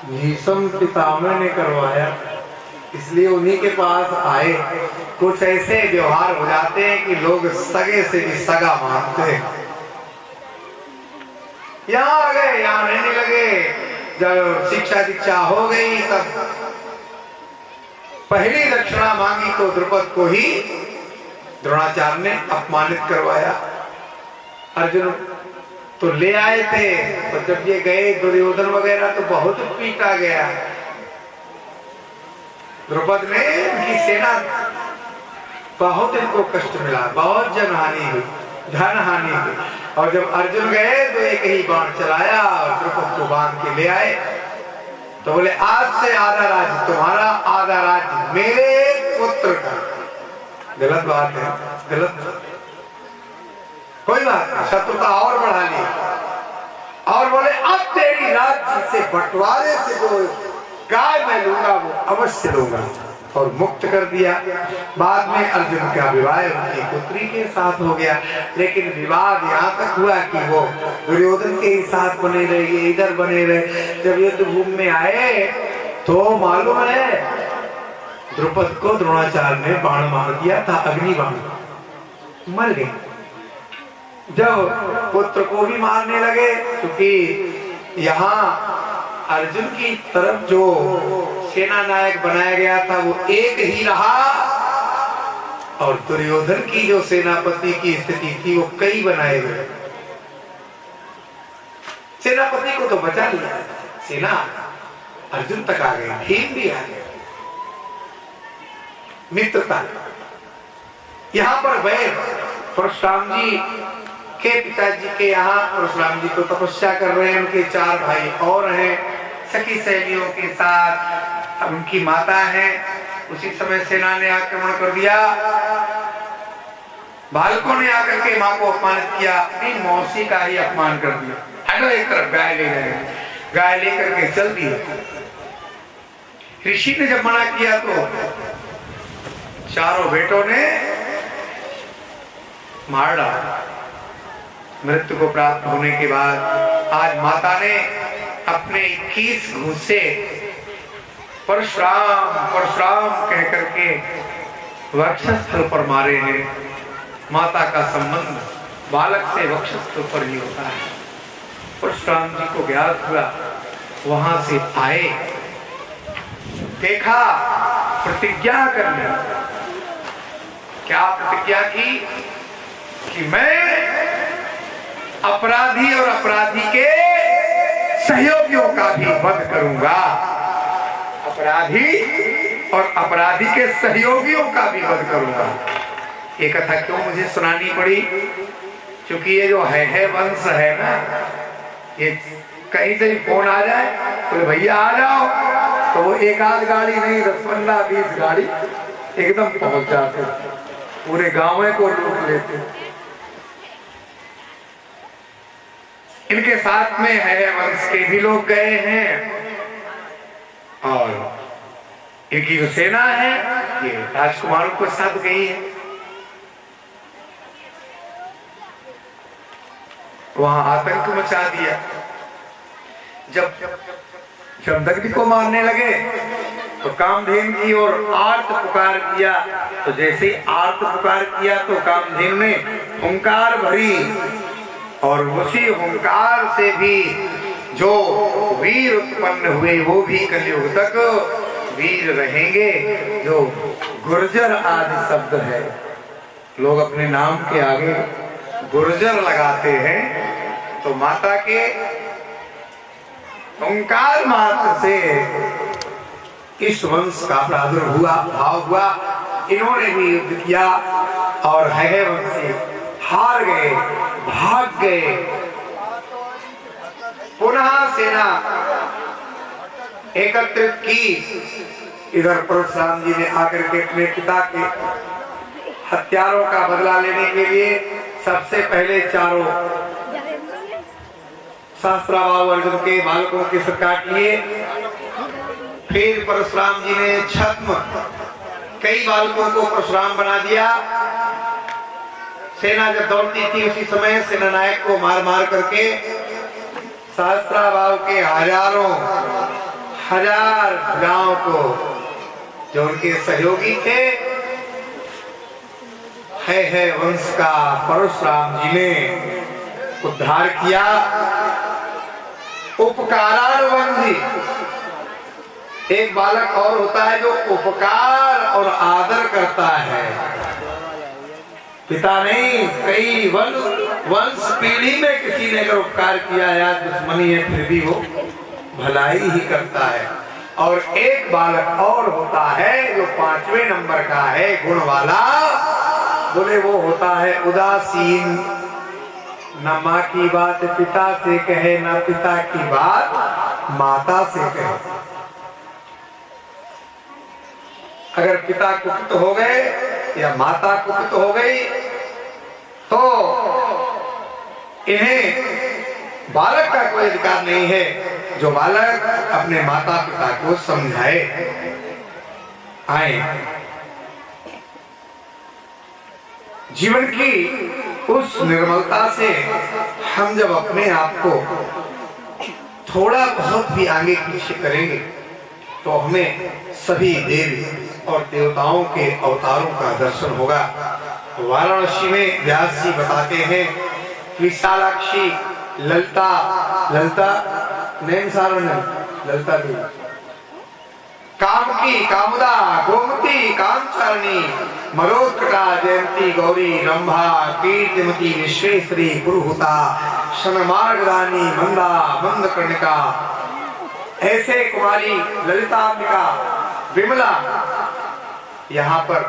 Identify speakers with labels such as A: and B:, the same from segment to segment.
A: भीष्म पितामह ने करवाया, इसलिए उन्हीं के पास आए। कुछ ऐसे व्यवहार हो जाते हैं कि लोग सगे से भी सगा मानते हैं। यहाँ आ गए, यहाँ रहने लगे। जब शिक्षा दीक्षा हो गई तब पहली दक्षिणा मांगी तो द्रुपद को ही द्रोणाचार्य ने अपमानित करवाया। अर्जुन तो ले आए थे, तो जब ये गए दुर्योधन वगैरह तो बहुत पीटा गया। द्रुपद ने उनकी सेना बहुत इनको कष्ट मिला, बहुत जनहानि हुई, धन हानि हुई। और जब अर्जुन गए तो एक ही बाण चलाया और द्रुपद को बांध के ले आए। तो बोले आज से आधा राज्य तुम्हारा, आधा राज्य मेरे पुत्र का। गलत बात है, गलत। कोई बात नहीं, शत्रुता और बढ़ा ली। और बोले अब तेरी राज्य से बंटवारे से जो गाय मैं लूंगा वो अवश्य लूंगा, और मुक्त कर दिया। बाद में अर्जुन का विवाह उनकी पुत्री के साथ हो गया। लेकिन विवाद यहाँ तक हुआ कि वो दुर्योधन के ही साथ बने रहे, ये इधर बने रहे। जब युद्ध भूमि में आए तो मालूम है द्रुपद को द्रोणाचार्य ने बाण मार दिया था, अग्नि बाण, मर गए। जब पुत्र को भी मारने लगे, क्योंकि यहाँ अर्जुन की तरफ जो सेना नायक बनाया गया था वो एक ही रहा, और दुर्योधन की जो सेनापति की स्थिति थी वो कई बनाए गए। सेनापति को तो बचा लिया, सेना अर्जुन तक आ गई, भीम भी आ गया। मित्रता यहाँ पर वैर परशुराम जी के पिताजी के यहाँ परशुराम जी तो तपस्या कर रहे हैं, उनके 4 भाई और हैं सखी सहेलियों के साथ। अब उनकी माता है, उसी समय सेना ने आक्रमण कर दिया। बालकों ने आकर के माँ को अपमानित किया, अपनी मौसी का ही अपमान कर दिया। हटो एक तरफ, गाय ले गए, गाय लेकर के चल दी। ऋषि ने जब मना किया तो चारों बेटों ने मार डाला। मृत्यु को प्राप्त होने के बाद आज माता ने अपने 21 घूंसे परशुराम परशुराम कह करके वक्षस्थल पर मारे हैं। माता का संबंध बालक से वक्षस्थल पर ही होता है। परशुराम जी को ज्ञात हुआ, वहां से आए, देखा, प्रतिज्ञा करने। क्या प्रतिज्ञा की कि मैं अपराधी और अपराधी के सहयोगियों का भी वध करूंगा। अपराधी और अपराधी के सहयोगियों का भी वध करूंगा। ये कथा क्यों मुझे सुनानी पड़ी? क्योंकि ये जो है वंश है ना, ये कहीं से फोन आ जाए तो भैया आ जाओ, तो वो एक आध गाड़ी नहीं, 10, 15, 20 गाड़ी एकदम पहुंच जाते, पूरे गांव को लूट लेते। इनके साथ में है वंश के भी लोग गए हैं, और इनकी जो सेना है ये राजकुमारों के साथ गई है। वहां आतंक मचा दिया। जब जमदग्नि को मारने लगे तो कामधेनु की ओर आर्त पुकार किया। तो जैसे ही आर्त पुकार किया तो कामधेनु ने हुंकार भरी, और उसी हुंकार से भी जो वीर उत्पन्न हुए वो भी कलयुग तक वीर रहेंगे। जो गुर्जर आदि शब्द है, लोग अपने नाम के आगे गुर्जर लगाते हैं, तो माता के हुंकार मात्र से इस वंश का प्रादुर्भाव हुआ। इन्होंने भी युद्ध किया और है वंशी हार गए, भाग गए। पुनः सेना एकत्रित की। इधर परशुराम जी ने आकर के अपने पिता के हत्यारों का बदला लेने के लिए सबसे पहले चारों सहस्त्राबाहु अर्जुन के बालकों के सिर काट लिए। फिर परशुराम जी ने छद्म कई बालकों को परशुराम बना दिया। सेना जब दौड़ती थी उसी समय सेना नायक को मार मार करके सहस्त्राबाहु के 1000 गांव को जो उनके सहयोगी थे, है वंश का परशुराम जी ने उद्धार किया। उपकारानुबंधी एक बालक और होता है जो उपकार और आदर करता है। पिता नहीं, कई वंश पीढ़ी में किसी ने अगर उपकार किया या दुश्मनी है फिर भी वो भलाई ही करता है। और एक बालक और होता है जो 5वें नंबर का है गुण वाला, बोले वो होता है उदासीन। न माँ की बात पिता से कहे, न पिता की बात माता से कहे। अगर पिता कुपित हो गए या माता कुपित हो गई तो इन्हें बालक का कोई अधिकार नहीं है जो बालक अपने माता पिता को समझाए। आए जीवन की उस निर्मलता से हम जब अपने आप को थोड़ा बहुत भी आगे पीछे करेंगे तो हमें सभी देवी और देवताओं के अवतारों का दर्शन होगा। वाराणसी में व्यास जी बताते हैं विशालाक्षी, ललिता नैन सारण्य, ललिता देवी, कामकी, कामुदा, गोमती, कामचारिणी, मरोत्कटा, जयंती, गौरी, रंभा, कीर्तिमती, विश्वेश्वरी, पुरुहुता, शनमार्गदानी, मंदा, मंदकर्णिका, ऐसे कुमारी ललितांबिका, विमला, यहाँ पर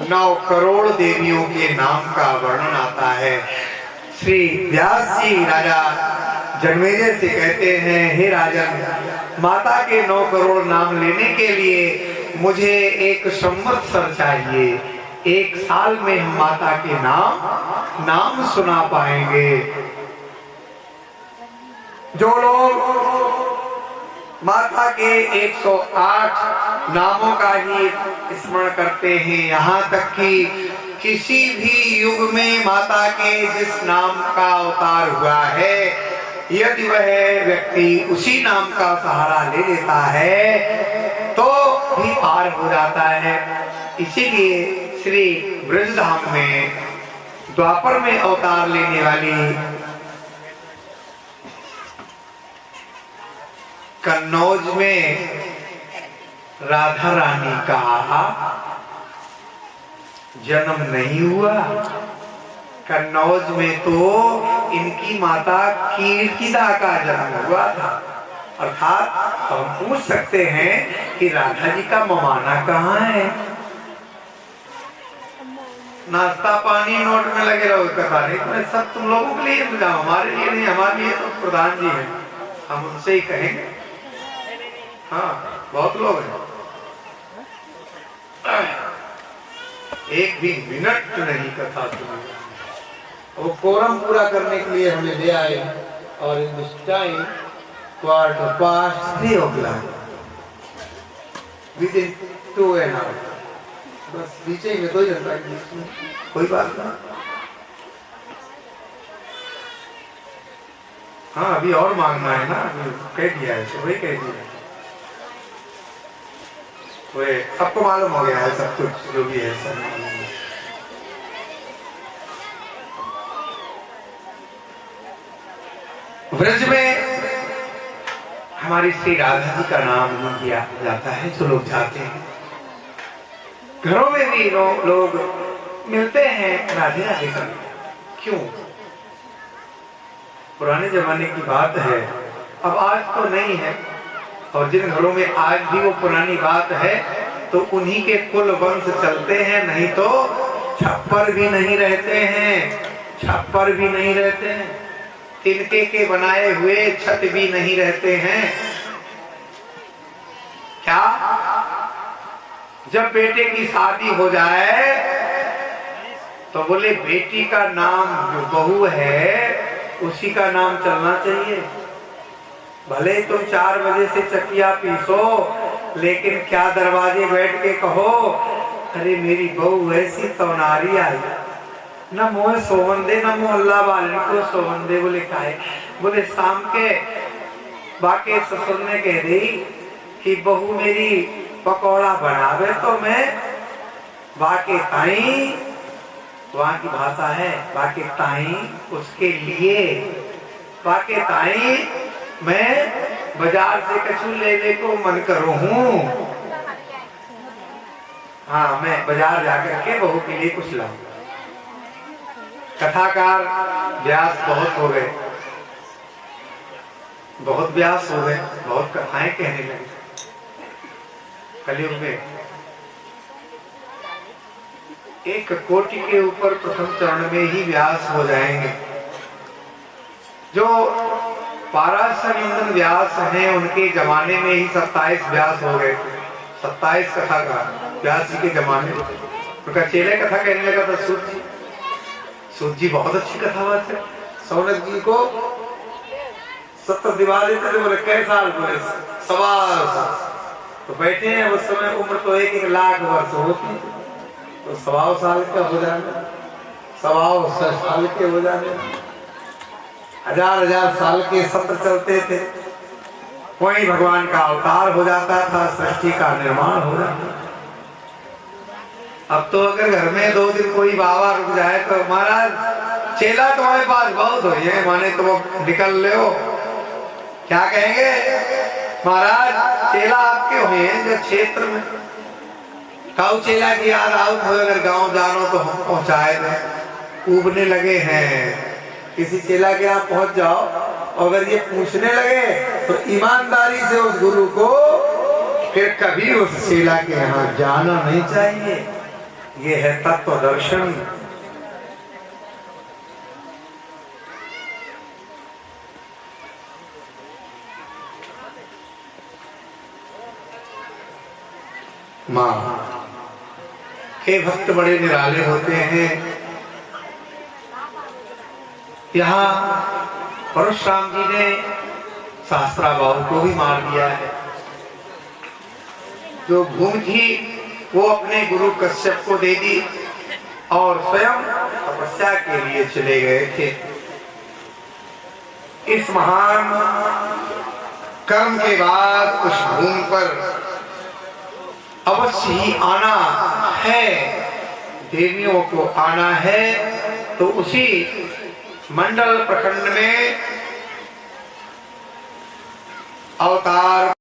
A: 9 करोड़ देवियों के नाम का वर्णन आता है। श्री व्यास जी राजा जन्मेजय से कहते हैं, हे राजन, माता के 9 करोड़ नाम लेने के लिए मुझे 1 संवत्सर चाहिए। 1 साल में हम माता के नाम सुना पाएंगे। जो लोग माता के 108 नामों का ही स्मरण करते हैं, यहाँ तक कि किसी भी युग में माता के जिस नाम का अवतार हुआ है, यदि वह व्यक्ति उसी नाम का सहारा ले लेता है तो भी पार हो जाता है। इसीलिए श्री ब्रजधाम में द्वापर में अवतार लेने वाली कन्नौज में राधा रानी का जन्म नहीं हुआ। कन्नौज में तो इनकी माता कीर्तिदा का जन्म हुआ था। अर्थात हम पूछ सकते हैं कि राधा जी का ममाना कहाँ है? नाश्ता पानी नोट में लगे रहो, कथा नहीं, तो सब तुम लोगों के लिए इंतजाम, हमारे लिए नहीं, हमारे लिए तो प्रधान जी हैं, हम उनसे ही कहेंगे। हाँ, बहुत लोग हैं, एक भी मिनट नहीं कथा सुनी। वो कोरम पूरा करने के लिए हमें ले आए और in this time 3:15 o'clock with in 2 hours, बस पीछे में 2 घंटा कोई बात ना। हाँ, अभी और मांगना है ना, अभी कह दिया है, वही कह दिया है, सबको मालूम हो गया है, सब कुछ जो भी है सब मालूम है। ब्रज में हमारी श्री राधा जी का नाम लिया जाता है, जो लोग जाते हैं। घरों में भी लोग मिलते हैं, राधे राधे करते। क्यों? पुराने जमाने की बात है, अब आज तो नहीं है। और जिन घरों में आज भी वो पुरानी बात है तो उन्हीं के कुल वंश चलते हैं, नहीं तो छप्पर भी नहीं रहते हैं, छप्पर भी नहीं रहते हैं, तिनके के बनाए हुए छत भी नहीं रहते हैं। क्या? जब बेटे की शादी हो जाए तो बोले बेटी का नाम जो बहू है उसी का नाम चलना चाहिए। भले तुम 4 बजे से चकिया पीसो, लेकिन क्या दरवाजे बैठ के कहो, अरे मेरी बहू ऐसी तौनारी आई, न मोह सोवन दे, न मोह अल्लाह वाले को सोवन दे। बोले काहे? बोले शाम के बाके ससुर ने कह दी कि बहू मेरी पकौड़ा बनावे तो मैं बाके ताई, वहां की भाषा है बाके ताई, उसके लिए बाके ताई मैं बाजार से कछु लेने को मन करो हूँ। हाँ, मैं बाजार जाकर के बहू के लिए कुछ लाऊं। कथाकार व्यास बहुत हो गए, बहुत व्यास हो गए, बहुत कथाएं कहने लगे। कलयुग में एक कोटि के ऊपर प्रथम चरण में ही व्यास हो जाएंगे। जो पाराशर नंदन व्यास हैं, उनके जमाने में ही 27 व्यास हो गए थे। 27 कथाकार व्यास जी के जमाने में। उनका चेले कथा कहने लगा था सूत जी। सूत जी बहुत अच्छी कथावाचक है। सौनक जी को 70 दिवा देते थे। बोले कै साल? बोले 1.25 तो बैठे हैं। उस समय उम्र तो 1-1 लाख वर्ष होती, तो 1.25 साल का हो जाने, 1.25 साल के हो जाने, 1000 साल के सत्र चलते थे। कोई भगवान का अवतार हो जाता था, सृष्टि का निर्माण हो जाता था। अब तो अगर घर में 2 दिन कोई बाबा रुक जाए तो महाराज चेला तुम्हारे पास बहुत हो है, माने तो वो निकल ले हो। क्या कहेंगे? महाराज चेला आपके हुए हैं जो क्षेत्र में काउ चेला की याद आउट हो, अगर गांव जानो तो हम पहुंचाए थे। उबने लगे हैं, किसी चेला के यहाँ पहुंच जाओ, अगर ये पूछने लगे तो ईमानदारी से उस गुरु को फिर कभी उस चेला के यहाँ जाना नहीं चाहिए। ये है तत्व दर्शन। माँ के भक्त बड़े निराले होते हैं। यहाँ परशुराम जी ने शास्त्रा बाहु को भी मार दिया है। जो भूमि थी वो अपने गुरु कश्यप को दे दी और स्वयं तपस्या के लिए चले गए थे। इस महान कर्म के बाद उस भूमि पर अवश्य ही आना है, देवियों को आना है। तो उसी मंडल प्रखंड में अवतार